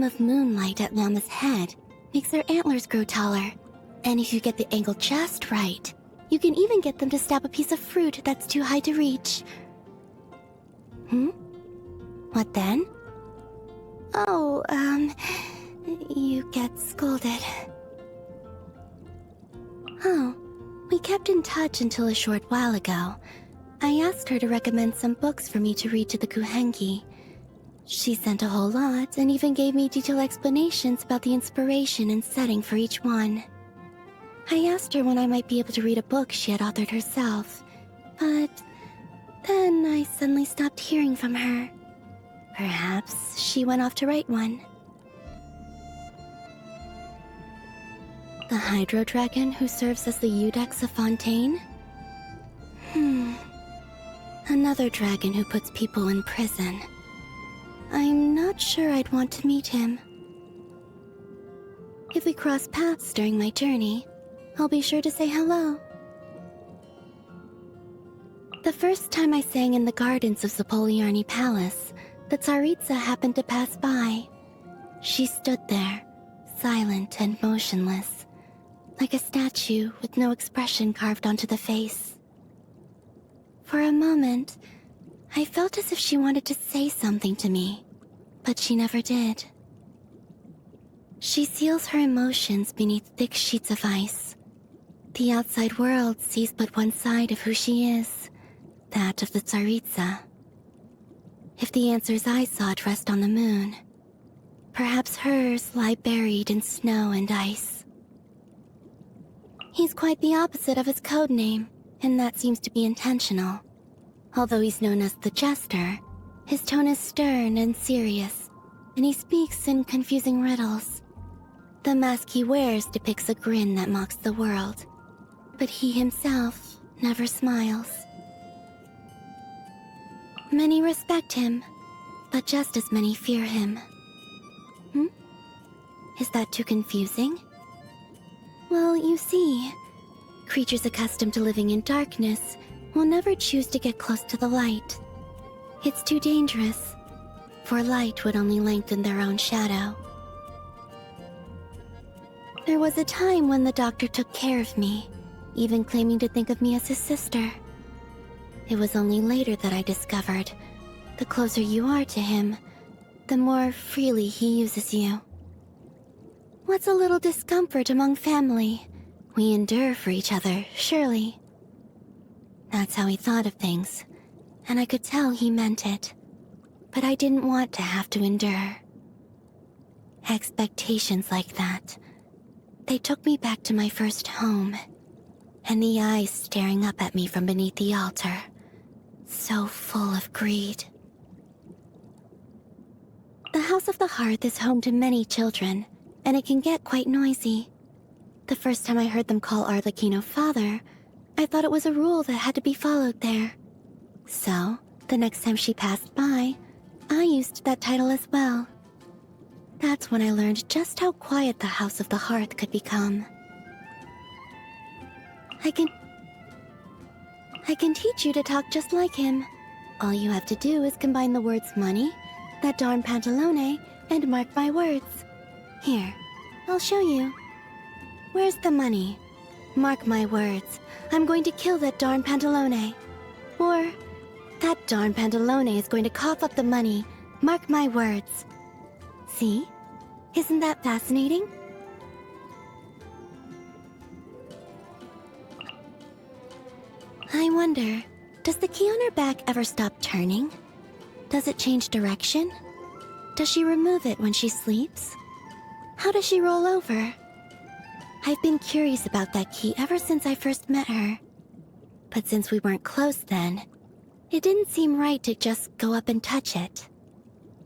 beam of moonlight at Llama's head makes their antlers grow taller. And if you get the angle just right, you can even get them to stab a piece of fruit that's too high to reach. What then? Oh, you get scolded. Oh, we kept in touch until a short while ago. I asked her to recommend some books for me to read to the Kuhengi. She sent a whole lot and even gave me detailed explanations about the inspiration and setting for each one. I asked her when I might be able to read a book she had authored herself, but then I suddenly stopped hearing from her. Perhaps she went off to write one. The Hydro Dragon who serves as the Eudex of Fontaine? Another dragon who puts people in prison. I'm not sure I'd want to meet him. If we cross paths during my journey, I'll be sure to say hello. The first time I sang in the gardens of Zapoliarny Palace, the Tsaritsa happened to pass by. She stood there, silent and motionless, like a statue with no expression carved onto the face. For a moment, I felt as if she wanted to say something to me, but she never did. She seals her emotions beneath thick sheets of ice. The outside world sees but one side of who she is, that of the Tsaritsa. If the answers I sought rest on the moon, perhaps hers lie buried in snow and ice. He's quite the opposite of his code name, and that seems to be intentional. Although he's known as the Jester, his tone is stern and serious, and he speaks in confusing riddles. The mask he wears depicts a grin that mocks the world, but he himself never smiles. Many respect him, but just as many fear him. Is that too confusing? Well, you see, creatures accustomed to living in darkness will never choose to get close to the light. It's too dangerous, for light would only lengthen their own shadow. There was a time when the doctor took care of me, even claiming to think of me as his sister. It was only later that I discovered, the closer you are to him, the more freely he uses you. What's a little discomfort among family? We endure for each other, surely. That's how he thought of things, and I could tell he meant it. But I didn't want to have to endure. Expectations like that, they took me back to my first home, and the eyes staring up at me from beneath the altar, so full of greed. The House of the Hearth is home to many children, and it can get quite noisy. The first time I heard them call Arlecchino father, I thought it was a rule that had to be followed there. So, the next time she passed by, I used that title as well. That's when I learned just how quiet the House of the Hearth could become. I can teach you to talk just like him. All you have to do is combine the words money, that darn pantalone, and mark my words. Here, I'll show you. Where's the money? Mark my words, I'm going to kill that darn pantalone. Or, that darn pantalone is going to cough up the money. Mark my words. See? Isn't that fascinating? I wonder, does the key on her back ever stop turning? Does it change direction? Does she remove it when she sleeps? How does she roll over? I've been curious about that key ever since I first met her. But since we weren't close then, it didn't seem right to just go up and touch it.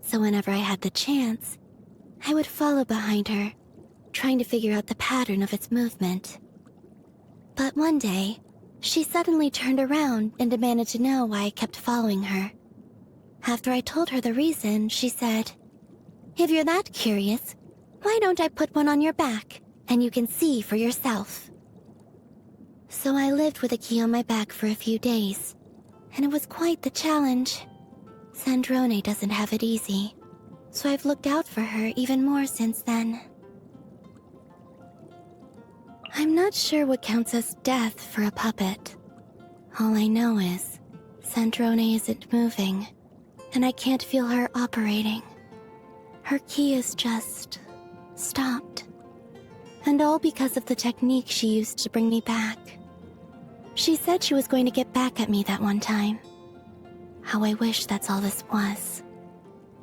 So whenever I had the chance, I would follow behind her, trying to figure out the pattern of its movement. But one day, she suddenly turned around and demanded to know why I kept following her. After I told her the reason, she said, "If you're that curious, why don't I put one on your back, and you can see for yourself?" So I lived with a key on my back for a few days, and it was quite the challenge. Sandrone doesn't have it easy. so I've looked out for her even more since then. I'm not sure what counts as death for a puppet. All I know is Sandrone isn't moving, and I can't feel her operating. Her key is just stopped. And all because of the technique she used to bring me back. She said she was going to get back at me that one time. How I wish that's all this was.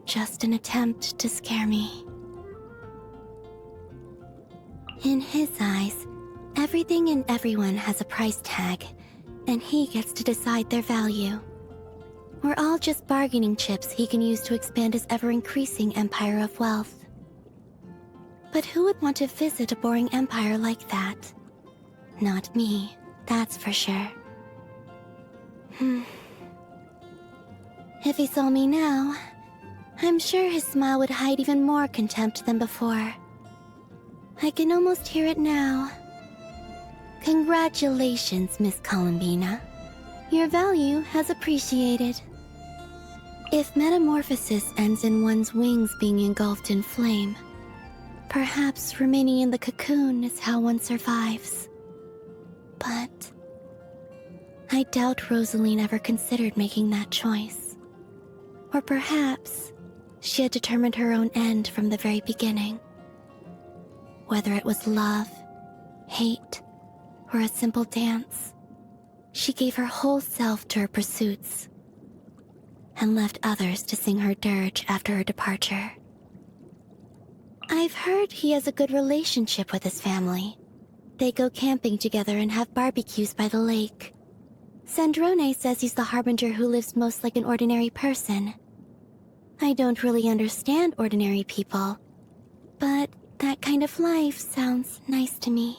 Just an attempt to scare me. In his eyes, everything and everyone has a price tag, and he gets to decide their value. We're all just bargaining chips he can use to expand his ever-increasing empire of wealth. But who would want to visit a boring empire like that? Not me, that's for sure. If he saw me now, I'm sure his smile would hide even more contempt than before. I can almost hear it now. Congratulations, Miss Columbina. Your value has appreciated. If metamorphosis ends in one's wings being engulfed in flame, perhaps remaining in the cocoon is how one survives. But I doubt Rosalyne ever considered making that choice. Or perhaps she had determined her own end from the very beginning. Whether it was love, hate, or a simple dance, she gave her whole self to her pursuits and left others to sing her dirge after her departure. I've heard he has a good relationship with his family. They go camping together and have barbecues by the lake. Sandrone says he's the Harbinger who lives most like an ordinary person. I don't really understand ordinary people, but that kind of life sounds nice to me.